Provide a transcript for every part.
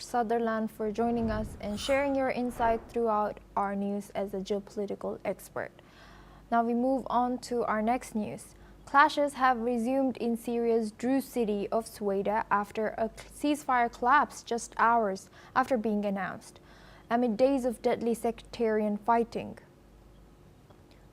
Sutherland, for joining us and sharing your insight throughout our news as a geopolitical expert. Now we move on to our next news. Clashes have resumed in Syria's Druze city of Sweida after a ceasefire collapsed just hours after being announced, amid days of deadly sectarian fighting.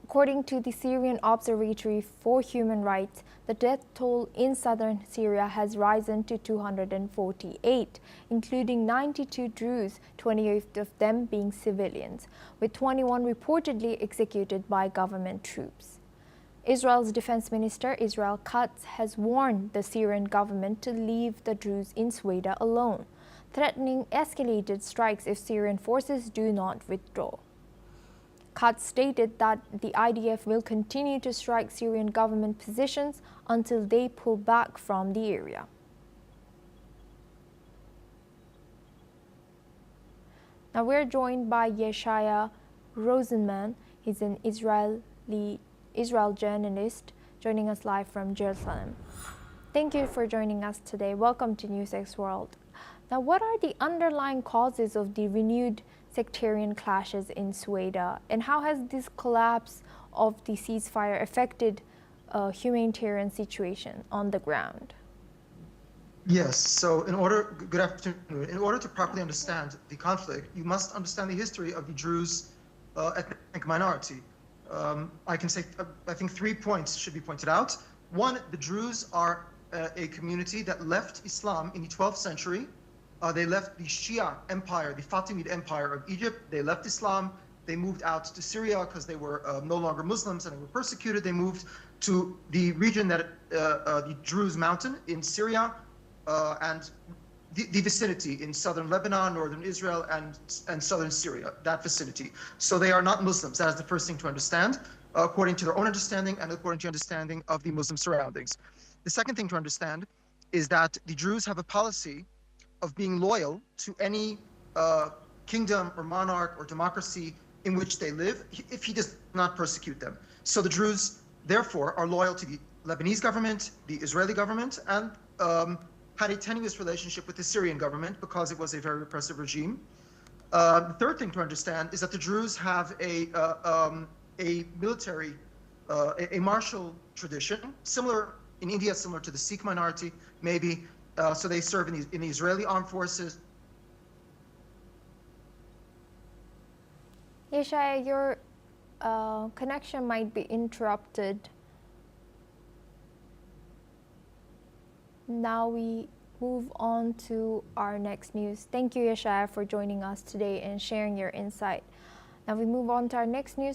According to the Syrian Observatory for Human Rights, the death toll in southern Syria has risen to 248, including 92 Druze, 28 of them being civilians, with 21 reportedly executed by government troops. Israel's defense minister, Israel Katz, has warned the Syrian government to leave the Druze in Sweida alone, threatening escalated strikes if Syrian forces do not withdraw. Katz stated that the IDF will continue to strike Syrian government positions until they pull back from the area. Now we're joined by Yeshaya Rosenman. He's an Israel journalist joining us live from Jerusalem. Thank you for joining us today. Welcome to NewsX World. Now, what are the underlying causes of the renewed sectarian clashes in Sweida, and how has this collapse of the ceasefire affected humanitarian situation on the ground? Yes, so good afternoon. In order to properly understand the conflict, you must understand the history of the Druze ethnic minority. I think 3 points should be pointed out. One, the Druze are a community that left Islam in the 12th century. They left the Shia empire, the Fatimid empire of Egypt. They left Islam. They moved out to Syria because they were no longer Muslims and they were persecuted. They moved to the region that the Druze mountain in Syria and the vicinity in southern Lebanon, northern Israel, and southern Syria, that vicinity. So they are not Muslims. That is the first thing to understand, according to their own understanding and according to understanding of the Muslim surroundings. The second thing to understand is that the Druze have a policy of being loyal to any kingdom or monarch or democracy in which they live if he does not persecute them. So the Druze, therefore, are loyal to the Lebanese government, the Israeli government, and had a tenuous relationship with the Syrian government because it was a very repressive regime. The third thing to understand is that the Druze have a military, a martial tradition, similar in India, similar to the Sikh minority, maybe. So they serve in the Israeli armed forces. Yeshaya, your connection might be interrupted. Now we move on to our next news. Thank you, Yeshaya, for joining us today and sharing your insight. Now we move on to our next news.